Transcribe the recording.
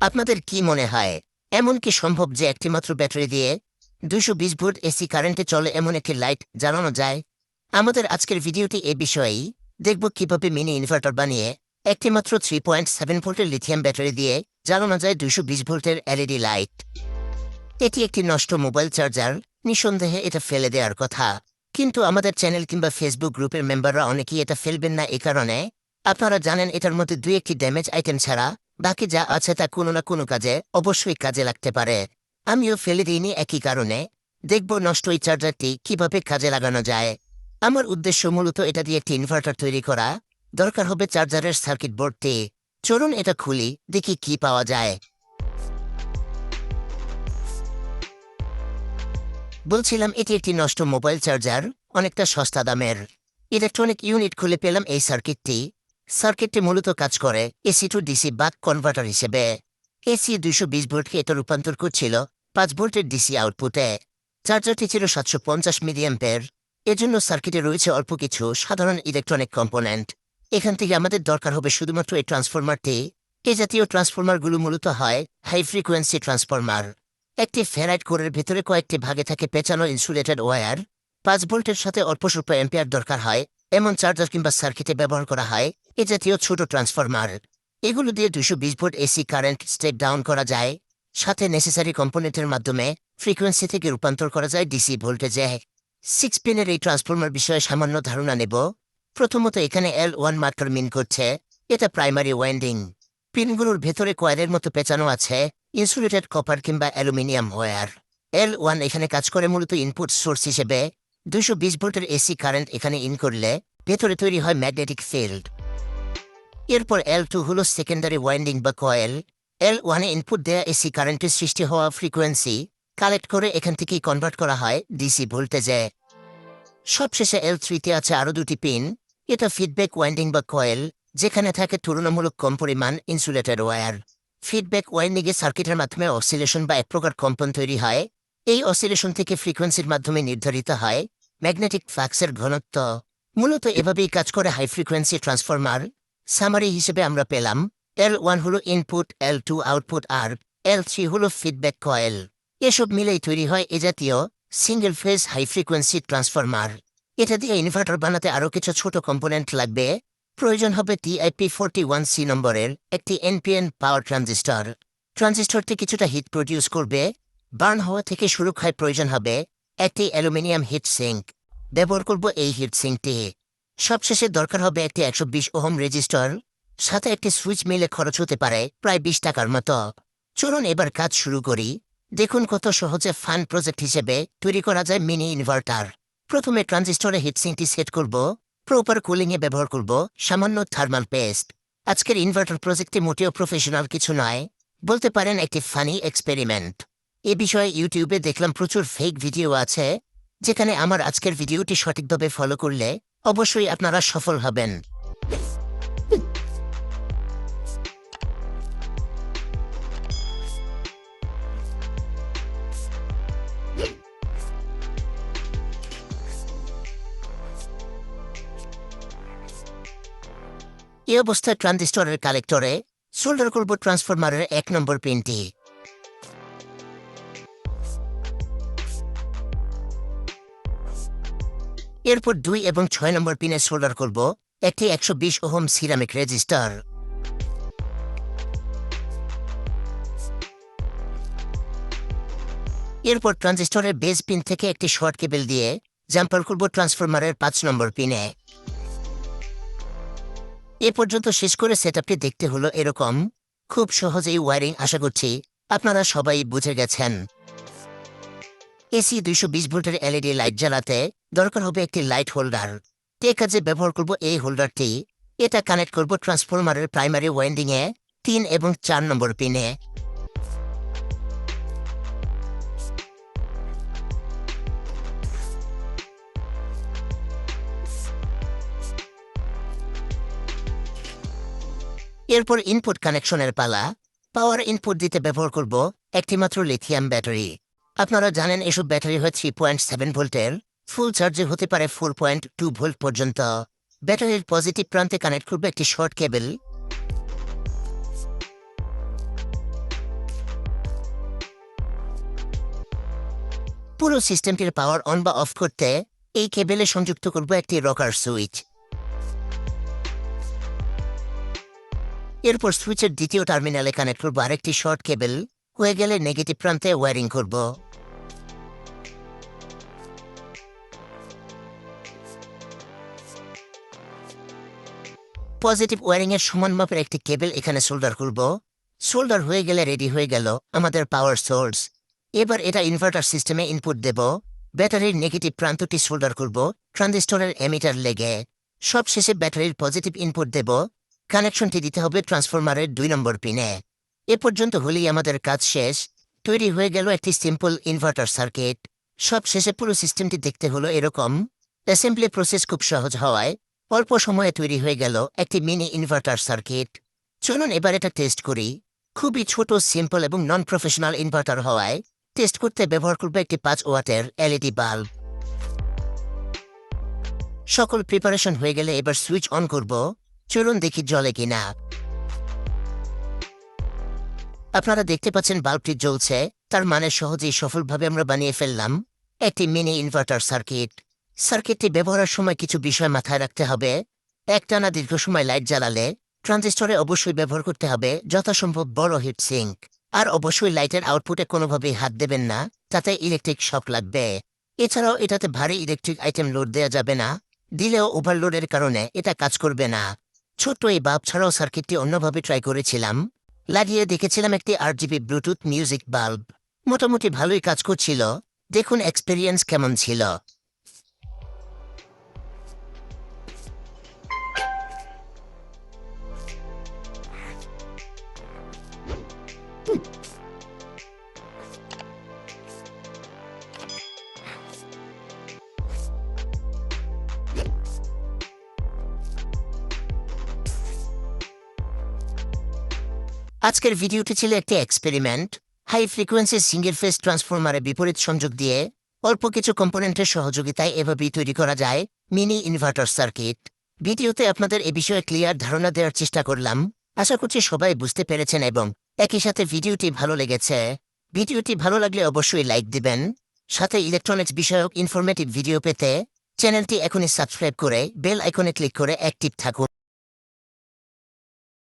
আপনাদের কি মনে হয় এমন কি সম্ভব যে একটিমাত্র ব্যাটারি দিয়ে 220 ভোল্ট এসি কারেন্টে চলে এমন একটি লাইট জ্বালানো যায়? আমাদের আজকের ভিডিওটি এ বিষয়েই দেখব কিভাবে মিনি ইনভার্টার বানিয়ে একটিমাত্র 3.7 ভোল্টের লিথিয়াম ব্যাটারি দিয়ে জ্বালানো যায় 220 ভোল্টের এলইডি লাইট। এটি একটি নষ্ট মোবাইল চার্জার, নিঃসন্দেহে এটা ফেলে দেওয়ার কথা, কিন্তু আমাদের চ্যানেল কিংবা ফেসবুক গ্রুপের মেম্বাররা অনেকেই এটা ফেলবেন না। এ কারণে আপনারা জানেন এটার মধ্যে 2-1টি ড্যামেজ আইটেম ছাড়া বাকি যা আছে তা কোনো না কোনো কাজে অবশ্যই কাজে লাগতে পারে। আমিও ফেলে দিইনি একই কারণে। দেখব নষ্ট এই চার্জারটি কিভাবে কাজে লাগানো যায়। আমার উদ্দেশ্য মূলত এটা দিয়ে একটি ইনভার্টার তৈরি করা। দরকার হবে চার্জারের সার্কিট বোর্ডটি। চলুন এটা খুলি, দেখি কি পাওয়া যায়। বলছিলাম এটি একটি নষ্ট মোবাইল চার্জার, অনেকটা সস্তা দামের। ইলেকট্রনিক ইউনিট খুলে পেলাম এই সার্কিটটি মূলত কাজ করে এসি টু ডিসি বাক কনভার্টার হিসেবে। এসি 220 ভোল্টকে এটা রূপান্তর করছিল 5 ভোল্টের ডিসি আউটপুটে। চার্জারটি ছিল 750 মিলিঅ্যাম্পের। এজন্য সার্কিটে রয়েছে অল্প কিছু সাধারণ ইলেকট্রনিক কম্পোনেন্ট। এখান থেকে আমাদের দরকার হবে শুধুমাত্র এই ট্রান্সফরমারটি। এ জাতীয় ট্রান্সফরমারগুলো মূলত হয় হাই ফ্রিকোয়েন্সি ট্রান্সফরমার। একটি ফেরাইট কোরের ভেতরে কয়েকটি ভাগে থাকে পেঁচানো ইনসুলেটেড ওয়্যার। 5 ভোল্টের সাথে অল্প স্বল্প অ্যাম্পিয়ার দরকার হয় এমন চার্জার কিংবা সার্কিটে ব্যবহার করা হয় এ জাতীয় ছোট ট্রান্সফরমার। এগুলো দিয়ে 220 volt AC current step down করা যায়। সাথে নেসেসারি কম্পোনেন্টের মাধ্যমে ফ্রিকোয়েন্সি থেকে রূপান্তর করা যায় ডিসি ভোল্টেজে। 6 পিনের এই ট্রান্সফরমার বিষয়ে সামান্য ধারণা নেব। প্রথমত এখানে L1 মার্কার মিন করছে, এটা প্রাইমারি ওয়াইন্ডিং। পিনগুলোর ভেতরে কয়েলের মতো পেঁচানো আছে ইনসুলেটেড কপার কিংবা অ্যালুমিনিয়াম ওয়্যার। L1 এখানে কাজ করে মূলত ইনপুট সোর্স হিসেবে। 220 ভোল্টের এসি কারেন্ট এখানে ইন করলে ভেতরে তৈরি হয় ম্যাগনেটিক ফিল্ড। এরপর L2 হলো সেকেন্ডারি ওয়াইন্ডিং বা কয়েল। L1 এ ইনপুট দেয়া এসি কারেন্টের সৃষ্টি হওয়া ফ্রিকোয়েন্সি কালেক্ট করে এখান থেকেই কনভার্ট করা হয় ডিসি ভোল্টেজে। সবশেষে L3-তে আছে আরও 2টি পিন। এটা ফিডব্যাক ওয়াইন্ডিং বা কয়েল, যেখানে থাকে তুলনামূলক কম পরিমাণ ইনসুলেটেড ওয়্যার। ফিডব্যাক ওয়াইন্ডিংয়ে সার্কিটের মাধ্যমে অসিলেশন বা এক প্রকার কম্পন তৈরি হয়। এই অসিলেশন থেকে ফ্রিকোয়েন্সির মাধ্যমে নির্ধারিত হয় ম্যাগনেটিক ফ্লাক্সের ঘনত্ব। মূলত এভাবেই কাজ করে হাই ফ্রিকোয়েন্সি ট্রান্সফরমার। সামারি হিসেবে আমরা পেলাম L1 হলো ইনপুট, L2 আউটপুট আর L3 হলো ফিডব্যাক কয়েল। এসব মিলেই তৈরি হয় এ জাতীয় single phase high frequency transformer. এটা দিয়ে ইনভার্টার বানাতে আরও কিছু ছোট কম্পোনেন্ট লাগবে। প্রয়োজন হবে TIP41C নম্বরের একটি NPN পাওয়ার ট্রানজিস্টর। ট্রানজিস্টরটি কিছুটা হিট প্রডিউস করবে। বার্ন হওয়া থেকে সুরক্ষায় প্রয়োজন হবে একটি অ্যালুমিনিয়াম হিট সিঙ্ক। ব্যবহার করব এই হিট সিঙ্কটি। সবশেষে দরকার হবে একটি 120 ওহম রেজিস্টর। সাথে একটি সুইচ মিলে খরচ হতে পারে প্রায় 20 টাকার মতো। চলুন এবার কাজ শুরু করি। দেখুন কত সহজে ফান প্রজেক্ট হিসেবে তৈরি করা যায় মিনি ইনভার্টার। প্রথমে ট্রানজিস্টরে হিটসিঙ্কটি সেট করব। প্রপার কুলিংয়ে ব্যবহার করব সামান্য থার্মাল পেস্ট। আজকের ইনভার্টার প্রজেক্টটি মোটেও প্রফেশনাল কিছু নয়, বলতে পারেন একটি ফানি এক্সপেরিমেন্ট। এ বিষয়ে ইউটিউবে দেখলাম প্রচুর ফেক ভিডিও আছে, যেখানে আমার আজকের ভিডিওটি সঠিকভাবে ফলো করলে অবশ্যই আপনারা সফল হবেন। এই অবস্থায় ট্রানজিস্টরের কালেক্টরে সোল্ডার করব ট্রান্সফরমারের 1 নম্বর পিনটি। এরপর 2 এবং 6 নম্বর পিনে সোল্ডার করব একটি 120 ওহম সিরামিক রেজিস্টার। এরপর ট্রানজিস্টরের বেস পিন থেকে একটি শর্ট কেবল দিয়ে জাম্পার করব ট্রান্সফরমারের 5 নম্বর পিনে। এ পর্যন্ত শেষ করে সেটআপটি দেখতে হলো এরকম। খুব সহজেই ওয়্যারিং আশা করছি আপনারা সবাই বুঝে গেছেন। এসি 220 ভোল্টের এলইডি লাইট জ্বালাতে দরকার হবে একটি লাইট হোল্ডার। যে কাজে ব্যবহার করব এই হোল্ডারটি। এটা কানেক্ট করব ট্রান্সফরমারের প্রাইমারি ওয়াইন্ডিংয়ে 3 এবং 4 নম্বর পিনে। এরপর ইনপুট কানেকশনের পালা। পাওয়ার ইনপুট দিতে ব্যবহার করব একটিমাত্র লিথিয়াম ব্যাটারি। আপনারা জানেন এসব ব্যাটারি হয় 3.7 ভোল্টের। ফুল চার্জে হতে পারে 4.2 ভোল্ট পর্যন্ত। ব্যাটারির পজিটিভ প্রান্তে কানেক্ট করবে একটি শর্ট কেবল। পুরো সিস্টেমটির পাওয়ার অন বা অফ করতে এই কেবেলে সংযুক্ত করব একটি রকার সুইচ। এরপর সুইচের দ্বিতীয় টার্মিনালে কানেক্ট করব আরেকটি শর্ট কেবল। হয়ে গেলে নেগেটিভ প্রান্তে ওয়্যারিং করব। পজিটিভ ওয়্যারিং এর সমান মাপের একটি কেবল এখানে সোল্ডার করব। সোল্ডার হয়ে গেলে রেডি হয়ে গেল আমাদের পাওয়ার সোর্স। এবার এটা ইনভার্টার সিস্টেমে ইনপুট দেব। ব্যাটারির নেগেটিভ প্রান্তটি সোল্ডার করব ট্রানজিস্টরের এমিটার লেগে। সব শেষে ব্যাটারির পজিটিভ ইনপুট দেব। কানেকশনটি দিতে হবে ট্রান্সফরমারের 2 নম্বর পিনে। এ পর্যন্ত হলেই আমাদের কাজ শেষ। তৈরি হয়ে গেল একটি সিম্পল ইনভার্টার সার্কিট। সব শেষে পুরো সিস্টেমটি দেখতে হলো এরকম। অ্যাসেম্বলি প্রসেস খুব সহজ হওয়ায় অল্প সময়ে তৈরি হয়ে গেল একটি মিনি ইনভার্টার সার্কিট। চলুন এবার এটা টেস্ট করি। খুবই ছোট, সিম্পল এবং নন প্রফেশনাল ইনভার্টার হওয়ায় টেস্ট করতে ব্যবহার করবে একটি 5 ওয়াটের এলইডি বাল্ব। সকল প্রিপারেশন হয়ে গেলে এবার সুইচ অন করব। চলুন দেখি জ্বলে কিনা। আপনারা দেখতে পাচ্ছেন বাল্বটি জ্বলছে, তার মানে সহজেই সফলভাবে আমরা বানিয়ে ফেললাম একটি মিনি ইনভার্টার সার্কিট। সার্কিটটি ব্যবহারের সময় কিছু বিষয় মাথায় রাখতে হবে। একটানা দীর্ঘ সময় লাইট জ্বালালে ট্রানজিস্টরে অবশ্যই ব্যবহার করতে হবে যথাসম্ভব বড় হিট সিঙ্ক। আর অবশ্যই লাইটের আউটপুটে কোনোভাবেই হাত দেবেন না, তাতে ইলেকট্রিক শক লাগবে। এছাড়াও এটাতে ভারী ইলেকট্রিক আইটেম লোড দেওয়া যাবে না, দিলেও ওভারলোডের কারণে এটা কাজ করবে না। ছোট্ট এই বাল্ব ছাড়াও সার্কিটটি অন্যভাবে ট্রাই করেছিলাম। লাগিয়ে দেখেছিলাম একটি আরজিবি ব্লুটুথ মিউজিক বাল্ব। মোটামুটি ভালোই কাজ করছিল। দেখুন এক্সপেরিয়েন্স কেমন ছিল। আজকের ভিডিওটি ছিল একটি experiment. High frequency single phase ট্রান্সফরমারে বিপরীত সংযোগ দিয়ে অল্প কিছু কম্পোনেন্টের সহযোগিতায় এভাবেই তৈরি করা যায় মিনি ইনভার্টার সার্কিট। ভিডিওতে আপনাদের এ বিষয়ে ক্লিয়ার ধারণা দেওয়ার চেষ্টা করলাম। আশা করছি সবাই বুঝতে পেরেছেন এবং একই সাথে ভিডিওটি ভালো লেগেছে। ভিডিওটি ভালো লাগলে অবশ্যই লাইক দিবেন। সাথে ইলেকট্রনিক্স বিষয়ক ইনফরমেটিভ ভিডিও পেতে চ্যানেলটি এখনই সাবস্ক্রাইব করে বেল আইকনে ক্লিক করে অ্যাক্টিভ থাকুন।